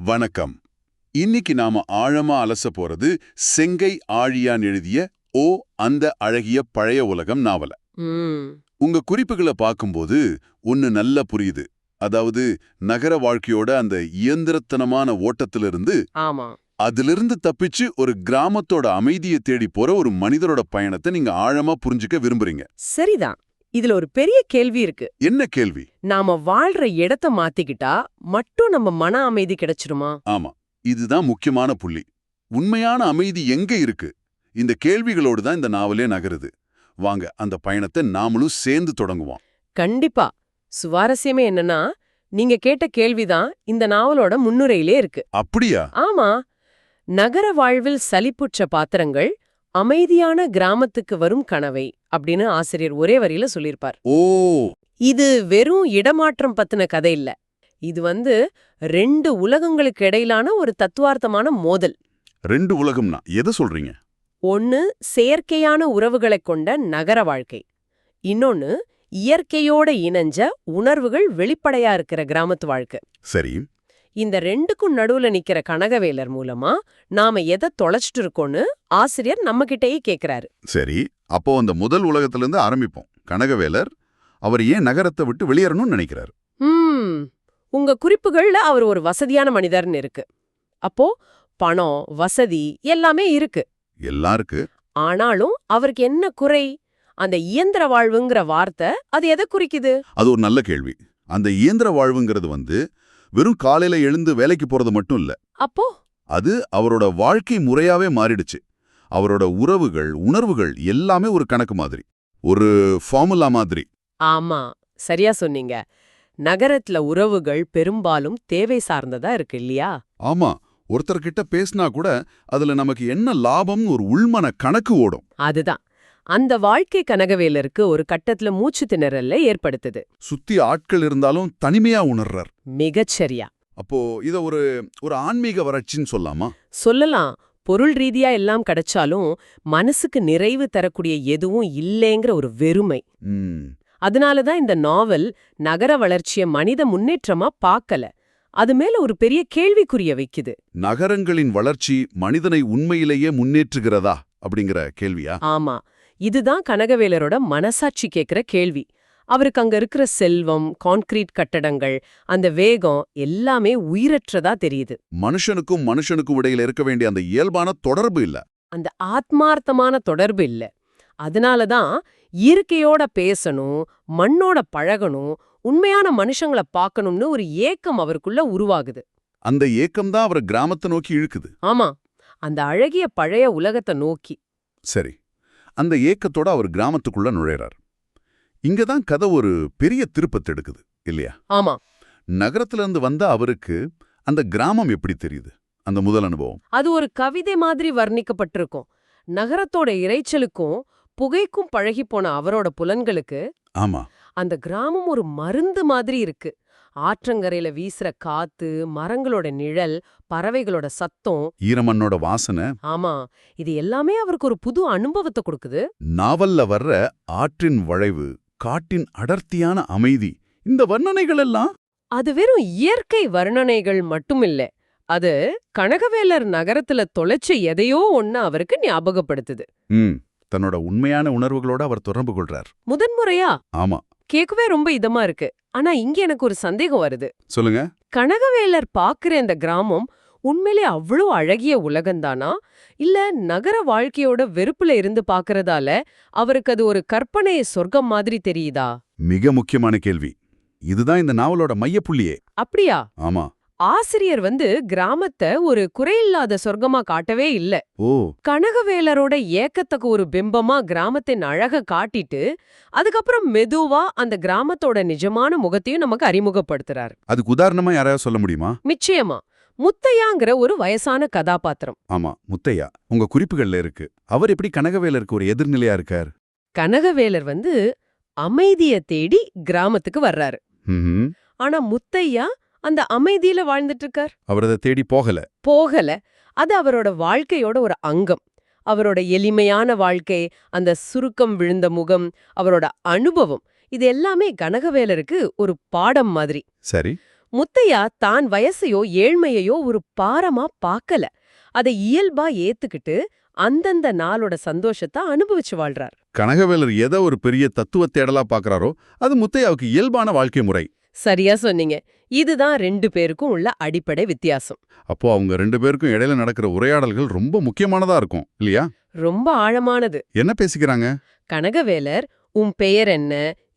வணக்கம். இன்னைக்கு நாம ஆழமா அலச போறது செங்கை ஆழியான் எழுதிய ஓ அந்த அழகிய பழைய உலகம் நாவல. ம் உங்க குறிப்புகளை பார்க்கும்போது ஒன்னு நல்லா புரியுது. அதாவது நகர வாழ்க்கையோட அந்த இயந்திரத்தனமான ஓட்டத்திலிருந்து ஆமா அதிலிருந்து தப்பிச்சு ஒரு கிராமத்தோட அமைதியை தேடி போற ஒரு மனிதரோட பயணத்தை நீங்க ஆழமா புரிஞ்சுக்க விரும்புறீங்க. சரிதான். இதுல ஒரு பெரிய கேள்வி இருக்கு. என்ன கேள்வி? நாம வாழ்ற இடத்த மாத்திக்கிட்டா மட்டும் நம்ம மன அமைதி கிடைச்சிருமா? ஆமா, இதுதான் முக்கியமான புள்ளி. உண்மையான அமைதி எங்க இருக்கு? இந்த கேள்விகளோடு தான் இந்த நாவலே நகருது. வாங்க அந்த பயணத்தை நாமளும் சேர்ந்து தொடங்குவோம். கண்டிப்பா. சுவாரஸ்யமே என்னன்னா, நீங்க கேட்ட கேள்விதான் இந்த நாவலோட முன்னுரையிலே இருக்கு. அப்படியா? ஆமா. நகர வாழ்வில் சலிப்புற்ற பாத்திரங்கள் அமைதியான கிராமத்துக்கு வரும் கனவை அப்படின்னு ஆசிரியர் ஒரே வரியில சொல்லியிருப்பார். ஓ, இது வெறும் இடமாற்றம் பத்தின கதை இல்ல. இது ரெண்டு உலகங்களுக்கு இடையிலான ஒரு தத்துவார்த்தமான மோதல். ரெண்டு உலகம்னா எதை சொல்றீங்க? ஒன்னு செயற்கையான உறவுகளைக் கொண்ட நகர வாழ்க்கை, இன்னொன்னு இயற்கையோட இணைஞ்ச உணர்வுகள் வெளிப்படையா இருக்கிற கிராமத்து வாழ்க்கை. சரி. இந்த ரெண்டுக்கும் நடுவுல நிக்கிற கனகவேலர் மூலமா நாம எதை தொலைச்சிட்டு இருக்கோம்னு ஆசிரியர் நம்ம கிட்டயே கேக்குறாரு. சரி, அப்போ அந்த முதல் உலகத்திலிருந்து ஆரம்பிப்போம். கனகவேலர் அவர் ஏன் நகரத்தை விட்டு வெளியேறணும்னு நினைக்கிறார்? உங்க குறிப்புகள்ல அவர் ஒரு வசதியான மனிதர்னு இருக்கு. அப்போ பணம், வசதி எல்லாமே இருக்கு. எல்லாம் இருக்கு. ஆனாலும் அவருக்கு என்ன குறை? அந்த இயந்திர வாழ்வுங்கிற வார்த்தை அது எதை குறிக்குது? அது ஒரு நல்ல கேள்வி. அந்த இயந்திர வாழ்வுங்கிறது வெறும் காலையில எழுந்து வேலைக்கு போறது மட்டும் இல்ல. அப்போ அது அவரோட வாழ்க்கை முறையாவே மாறிடுச்சு. அவரோட உறவுகள், உணர்வுகள் எல்லாமே ஒரு கணக்கு மாதிரி, ஒரு ஃபார்முலா மாதிரி. ஆமா, சரியா சொன்னீங்க. நகரத்துல உறவுகள் பெரும்பாலும் தேவை சார்ந்ததா இருக்கு இல்லையா? ஆமா, ஒருத்தர்கிட்ட பேசினா கூட அதுல நமக்கு என்ன லாபம்னு ஒரு உள்மன கணக்கு ஓடும். அதுதான் அந்த வாழ்க்கை கனகவேலருக்கு ஒரு கட்டத்துல மூச்சு திணறல்ல ஏற்படுத்துது. சுத்தி ஆட்கள் இருந்தாலும் தனிமையா உணர்றார். மிகச்சரியா. அப்போ இத ஒரு ஆன்மீக வறட்சின்னு சொல்லாமா? சொல்லலாம். பொருள் ரீதியா எல்லாம் கிடைச்சாலும் மனசுக்கு நிறைவு தரக்கூடிய எதுவும் இல்லேங்கிற ஒரு வெறுமை. அதனாலதான் இந்த நாவல் நகர வளர்ச்சிய மனித முன்னேற்றமா பார்க்கல, அது மேல ஒரு பெரிய கேள்விக்குரிய வைக்குது. நகரங்களின் வளர்ச்சி மனிதனை உண்மையிலேயே முன்னேற்றுகிறதா அப்படிங்கிற கேள்வியா? ஆமா, இதுதான் கனகவேலரோட மனசாட்சி கேக்குற கேள்வி. அவருக்கு அங்க இருக்கிற செல்வம், கான்கிரீட் கட்டடங்கள், அந்த வேகம் எல்லாமே உயிரற்றதா தெரியுது. மனுஷனுக்கும் இடையில இருக்க வேண்டிய அந்த இயல்பான தொடர்பு இல்ல. அந்த ஆத்மார்த்தமான தொடர்பு இல்ல. அதனாலதான் இயற்கையோட பேசணும், மண்ணோட பழகணும், உண்மையான மனுஷங்களை பார்க்கணும்னு ஒரு ஏக்கம் அவருக்குள்ள உருவாகுது. அந்த ஏக்கம்தான் அவரை கிராமத்தை நோக்கி இழுக்குது. ஆமா, அந்த அழகிய பழைய உலகத்தை நோக்கி. சரி, அந்த ஏக்கத்தோட அவர் கிராமத்துக்குள்ள நுழைறார். இங்கதான் கதை ஒரு பெரிய திருப்பத்தை எடுக்குது இல்லையா? ஆமா. நகரத்துல இருந்து வந்த அவருக்கு அந்த கிராமம் எப்படி தெரியுது? அந்த முதல் அனுபவம் அது ஒரு கவிதை மாதிரி வர்ணிக்கப்பட்டிருக்கும். நகரத்தோட இரைச்சலுக்கும் புகைக்கும் பழகி போன அவரோட புலன்களுக்கு ஆமா, அந்த கிராமம் ஒரு மருந்து மாதிரி இருக்கு. ஆற்றங்கரையில வீசுற காத்து, மரங்களோட நிழல், பறவைகளோட சத்தம், ஈரமண்ணோட வாசனை. ஆமா, இது எல்லாமே அவருக்கு ஒரு புது அனுபவத்தை கொடுக்குது. நாவல்ல வர்ற ஆற்றின் வளைவு, காட்டின் அடர்த்தியான அமைதி, இந்த வர்ணனைகள் எல்லாம் அது வெறும் இயற்கை வர்ணனைகள் மட்டுமில்ல, அது கனகவேலர் நகரத்துல தொலைச்ச எதையோ ஒன்னு அவருக்கு ஞாபகப்படுத்துது. தன்னோட உண்மையான உணர்வுகளோட அவர் தொடர்பு கொள்றார் முதன்முறையா. ஆமா, கேட்கவே ரொம்ப இதமா இருக்கு. ஆனா இங்க எனக்கு ஒரு சந்தேகம் வருது. சொல்லுங்க. கனகவேலர் பாக்குற இந்த கிராமம் உண்மையிலே அவ்வளவு அழகிய உலகம்தானா, இல்ல நகர வாழ்க்கையோட வெறுப்புல இருந்து பாக்குறதால அவருக்கு அது ஒரு கற்பனை சொர்க்கம் மாதிரி தெரியுதா? மிக முக்கியமான கேள்வி. இதுதான் இந்த நாவலோட மையப்புள்ளியே. அப்படியா? ஆமா. ஆசிரியர் கிராமத்தை ஒரு குறையில்லாத சொர்க்கமா காட்டவே இல்ல. ஓ, கனகவேலரோட ஏக்கத்துக்கு ஒரு பிம்பமா கிராமத்தின் அழக காட்டிட்டு அதுக்கப்புறம் மெதுவா அந்த கிராமத்தோட நிஜமான முகத்தையும் நமக்கு அறிமுகப்படுத்துறாரு. அதுக்கு உதாரணமா யாராவது சொல்ல முடியுமா? நிச்சயமா. முத்தையாங்கிற ஒரு வயசான கதாபாத்திரம். ஆமா, முத்தையா உங்க குறிப்புகள்ல இருக்கு. அவர் எப்படி கனகவேலருக்கு ஒரு எதிர்நிலையா இருக்கார்? கனகவேலர் அமைதிய தேடி கிராமத்துக்கு வர்றாரு. ஆனா முத்தையா அந்த அமைதியில வாழ்ந்துட்டு இருக்கார். அவர் அதை தேடி போகல. அது அவரோட வாழ்க்கையோட ஒரு அங்கம். அவரோட எளிமையான வாழ்க்கை, அந்த சுருக்கம் விழுந்த முகம், அவரோட அனுபவம், இது எல்லாமே கனகவேலருக்கு ஒரு பாடம் மாதிரி. சரி. முத்தையா தான் வயசையோ ஏழ்மையையோ ஒரு பாரமா பார்க்கல. அதை இயல்பா ஏத்துக்கிட்டு அந்தந்த நாளோட சந்தோஷத்தை அனுபவிச்சு வாழ்றார். கனகவேலர் எதை ஒரு பெரிய தத்துவ தேடலா பாக்குறாரோ அது முத்தையாவுக்கு இயல்பான வாழ்க்கை முறை. சரியா சொன்னீங்க. இதுதான் 2 பேருக்கும் உள்ள அடிப்படை வித்தியாசம். அப்போ அவங்க 2 பேருக்கும் இடையில நடக்கிற உரையாடல்கள் ரொம்ப முக்கியமானதா இருக்கும் இல்லையா? ரொம்ப ஆழமானது. என்ன பேசிக்கிறாங்க? கனகவேலர், உன் பெயர் என்ன,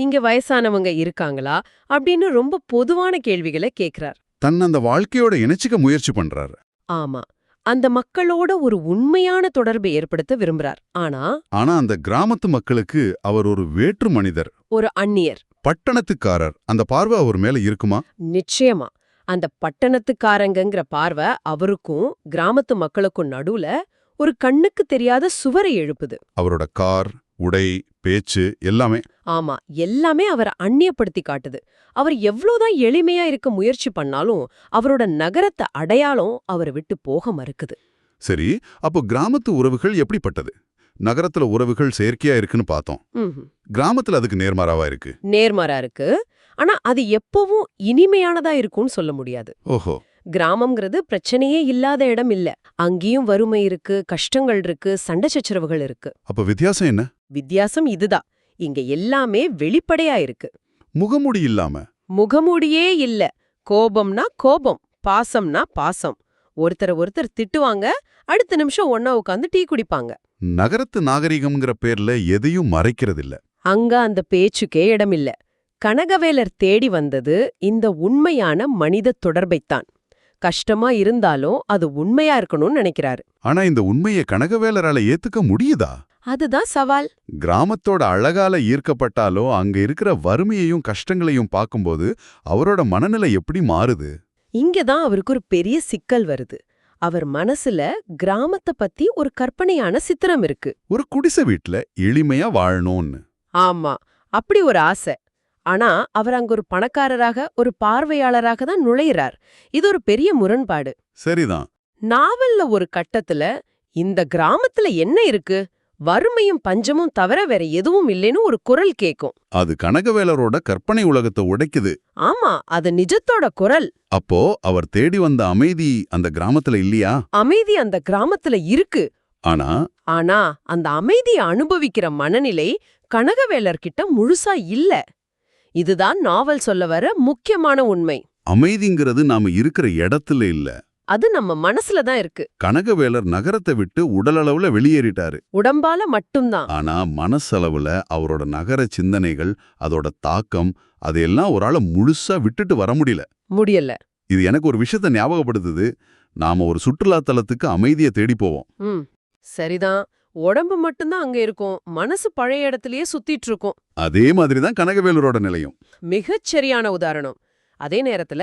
இங்க வயசானவங்க இருக்காங்களா அப்படின்னு ரொம்ப பொதுவான கேள்விகளை கேக்குறார். தன் அந்த வாழ்க்கையோட இணைச்சிக்க முயற்சி பண்றாரு. ஆமா, அந்த மக்களோட ஒரு உண்மையான தொடர்பை ஏற்படுத்த விரும்புறார். ஆனா அந்த கிராமத்து மக்களுக்கு அவர் ஒரு வேற்று மனிதர், ஒரு அந்நியர், பட்டணத்துக்காரர். அந்த பார்வை அவர் மேல இருக்குமா? நிச்சயமா. அந்த பட்டணத்துக்காரங்கிற பார்வை அவருக்கும் கிராமத்து மக்களுக்கும் நடுவுல ஒரு கண்ணுக்கு தெரியாத சுவரை எழுப்புது. அவரோட கார், உடை, பேச்சு எல்லாமே. ஆமா, எல்லாமே அவரை அந்நியப்படுத்தி காட்டுது. அவர் எவ்வளவுதான் எளிமையா இருக்க முயற்சி பண்ணாலும் அவரோட நகரத்தை அடையாளம் அவரை விட்டு போக மறுக்குது. சரி, அப்போ கிராமத்து உறவுகள் எப்படிப்பட்டது? நகரத்துல உறவுகள் செயற்கையா இருக்குன்னு பார்த்தோம். கிராமத்துல அதுக்கு நேர்மாறாவா இருக்கு? நேர்மாறா இருக்கு. ஆனா அது எப்பவும் இனிமையானதா இருக்கும்னு சொல்ல முடியாது. ஓஹோ. கிராமம்ங்கிறது பிரச்சனையே இல்லாத இடம் இல்ல. அங்கேயும் வறுமை இருக்கு, கஷ்டங்கள் இருக்கு, சண்டை சச்சரவுகள் இருக்கு. அப்ப வித்தியாசம் என்ன? வித்தியாசம் இதுதான். இங்க எல்லாமே வெளிப்படையா இருக்கு. முகமூடி இல்லாம. முகமூடியே இல்ல. கோபம்னா கோபம், பாசம்னா பாசம். ஒருத்தர் திட்டுவாங்க, அடுத்த நிமிஷம் ஒன்னா உட்காந்து டீ குடிப்பாங்க. நகரத்து நாகரிகம்ங்கிற பேர்ல எதையும் மறைக்கிறதில்ல. அங்க அந்த பேச்சுக்கே இடமில்ல. கனகவேலர் தேடி வந்தது இந்த உண்மையான மனித தொடர்பைத்தான். கஷ்டமா இருந்தாலும் அது உண்மையா இருக்கணும்னு நினைக்கிறாரு. ஆனா இந்த உண்மையை கனகவேலரால ஏத்துக்க முடியுதா? அதுதான் சவால். கிராமத்தோட அழகால ஈர்க்கப்பட்டாலோ அங்க இருக்கிற வறுமையையும் கஷ்டங்களையும் பார்க்கும்போது அவரோட மனநிலை எப்படி மாறுது? இங்கதான் அவருக்கு ஒரு பெரிய சிக்கல் வருது. அவர் மனசுல கிராமத்தை பத்தி ஒரு கற்பனையான சித்திரம் இருக்கு. ஒரு குடிசை வீட்ல எளிமையா வாழணும்னு. ஆமா, அப்படி ஒரு ஆசை. ஆனா அவர் அங்க ஒரு பணக்காரராக, ஒரு பார்வையாளராக தான் நுழையிறார். இது ஒரு பெரிய முரண்பாடு. சரிதான். நாவல்ல ஒரு கட்டத்துல இந்த கிராமத்துல என்ன இருக்கு, வறுமையும் பஞ்சமும் தவிர வேற எதுவும் இல்லைன்னு ஒரு குரல் கேக்கும். அது கனகவேலரோட கற்பனை உலகத்தை உடைக்குது. ஆமா, அது நிஜத்தோட குரல். அப்போ அவர் தேடி வந்த அமைதி அந்த கிராமத்துல இல்லையா? அமைதி அந்த கிராமத்துல இருக்கு. ஆனா அந்த அமைதியை அனுபவிக்கிற மனநிலை கனகவேலர்கிட்ட முழுசா இல்ல. இதுதான் நாவல் சொல்ல வர முக்கியமான உண்மை. அமைதிங்கிறது நாம இருக்கிற இடத்துல இல்ல, அது நம்ம மனசுல தான் இருக்கு. கனகவேலர் நகரத்தை விட்டு உடலளவுல வெளியேறிட்டாரு. உடம்பால மட்டும்தான். ஆனா மனசளவுல அவரோட நகர சிந்தனைகள், அதோட தாக்கம், அதையெல்லாம் ஒரு ஆள முழுசா விட்டுட்டு வர முடியல. இது எனக்கு ஒரு விஷயத்த ஞாபகப்படுத்துது. நாம ஒரு சுற்றுலா தலத்துக்கு அமைதியை தேடி போவோம். சரிதான். உடம்பு மட்டும்தான் அங்க இருக்கும், மனசு பழைய இடத்திலேயே சுத்திட்டு இருக்கும். அதே மாதிரிதான் கனகவேலரோட நிலையும். மிகச் சரியான உதாரணம். அதே நேரத்துல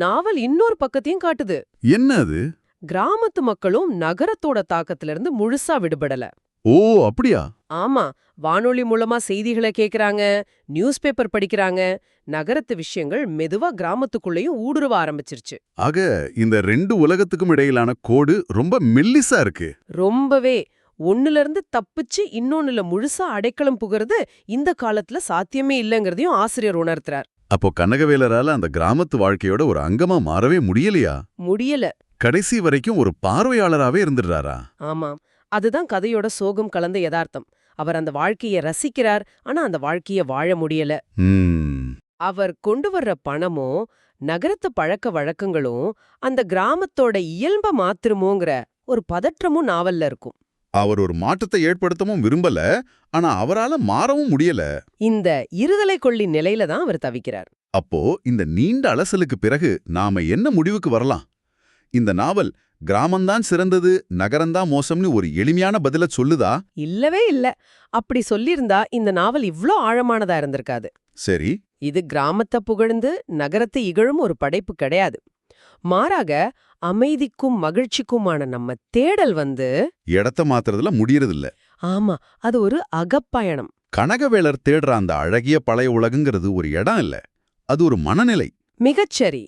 நாவல் இன்னொரு பக்கத்தையும் காட்டுது. என்ன அது? கிராமத்து மக்களும் நகரத்தோட தாக்கத்திலிருந்து முழுசா விடுபடல. ஓ, அப்படியா? ஆமா, வானொலி மூலமா செய்திகளை கேக்குறாங்க, நியூஸ் பேப்பர் படிக்கிறாங்க. நகரத்து விஷயங்கள் மெதுவா கிராமத்துக்குள்ளேயும் ஊடுருவ ஆரம்பிச்சிருச்சு. ஆக இந்த 2 உலகத்துக்கும் இடையிலான கோடு ரொம்ப மெல்லிசா இருக்கு. ரொம்பவே. ஒண்ணுல இருந்து தப்பிச்சு இன்னொன்னுல முழுசா அடைக்கலம் புகிறது இந்த காலத்துல சாத்தியமே இல்லைங்கிறதையும் ஆசிரியர் உணர்த்துறார். அப்போ கனகவேலரால அந்த கிராமத்து வாழ்க்கையோட ஒரு அங்கமா மாறவே முடியலையா? முடியல. கடைசி வரைக்கும் ஒரு பார்வையாளராவே இருந்துடுறாரா? ஆமாம், அதுதான் கதையோட சோகம் கலந்த யதார்த்தம். அவர் அந்த வாழ்க்கைய ரசிக்கிறார், ஆனா அந்த வாழ்க்கைய வாழ முடியல. அவர் கொண்டு வர்ற பணமும் நகரத்து பழக்க வழக்கங்களும் அந்த கிராமத்தோட இயல்ப மாத்திரமோங்கிற ஒரு பதற்றமும் நாவல்ல இருக்கும். அவர் ஒரு மாற்றத்தை ஏற்படுத்தவும் விரும்பல, ஆனா அவரால மாறவும் முடியல. இந்த இருதலை கொள்ளி நிலையில தான் அவர் தவிக்கிறார். அப்போ இந்த நீண்ட அலசலுக்கு பிறகு நாம என்ன முடிவுக்கு வரலாம்? இந்த நாவல் கிராமம்தான் சிறந்தது, நகரம்தான் மோசம்னு ஒரு எளிமையான பதில சொல்லுதா? இல்லவே இல்ல. அப்படி சொல்லியிருந்தா இந்த நாவல் இவ்ளோ ஆழமானதா இருந்திருக்காது. சரி. இது கிராமத்தை புகழ்ந்து நகரத்தை இகழும் ஒரு படைப்பு கிடையாது. மாறாக அமைதிக்கும் மகிழ்ச்சிக்குமான நம்ம தேடல் இடத்த மாத்துறதுல முடியறதில்ல. ஆமா, அது ஒரு அகப்பயணம். கனகவேலர் தேடுற அந்த அழகிய பழைய உலகங்கிறது ஒரு இடம் இல்ல, அது ஒரு மனநிலை. மிகச்சரி.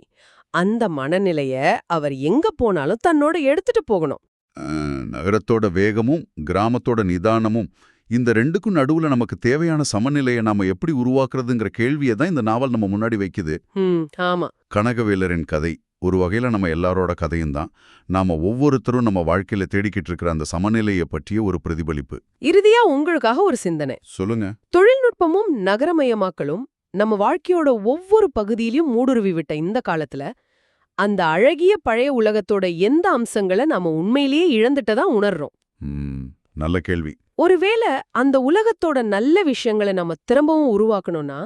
அந்த மனநிலைய அவர் எங்க போனாலும் தன்னோட எடுத்துட்டு போகணும். நகரத்தோட வேகமும் கிராமத்தோட நிதானமும் இந்த ரெண்டுக்கும் நடுவுல நமக்கு தேவையான சமநிலையை நாம எப்படி உருவாக்குறதுங்கிற கேள்வியை தான் இந்த நாவல் நம்ம முன்னாடி வைக்குது. ஆமா. கனகவேலரின் கதை ஒரு வகையில நம்ம எல்லாரோட கதையும் தான். நாம ஒவ்வொருத்தரும் நம்ம வாழ்க்கையில தேடிக்கிட்டு இருக்கிற அந்த சமநிலையை பற்றிய ஒரு பிரதிபலிப்பு. இறுதியா உங்களுக்காக ஒரு சிந்தனை. சொல்லுங்க. தொழில்நுட்பமும் நகரமயமாக்கலும் நம்ம வாழ்க்கையோட ஒவ்வொரு பகுதியிலும் ஊடுருவி விட்ட இந்த காலத்துல அந்த அழகிய பழைய உலகத்தோட எந்த அம்சங்களை நாம உண்மையிலேயே இழந்துட்டதா உணர்றோம்? நல்ல கேள்வி. ஒருவேளை அந்த உலகத்தோட நல்ல விஷயங்களை நம்ம திரும்பவும் உருவாக்கணும்னா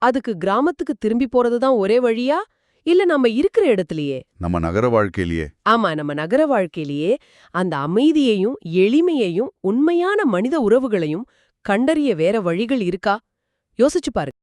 அதுக்கு கிராமத்துக்கு திரும்பி போறதுதான் ஒரே வழியா, இல்ல நம்ம இருக்கிற இடத்துலயே? நம்ம நகர வாழ்க்கையிலேயே. ஆமா, நம்ம நகர வாழ்க்கையிலேயே அந்த அமைதியையும் எளிமையையும் உண்மையான மனித உறவுகளையும் கண்டறிய வேற வழிகள் இருக்கா? யோசிச்சு பாருங்க.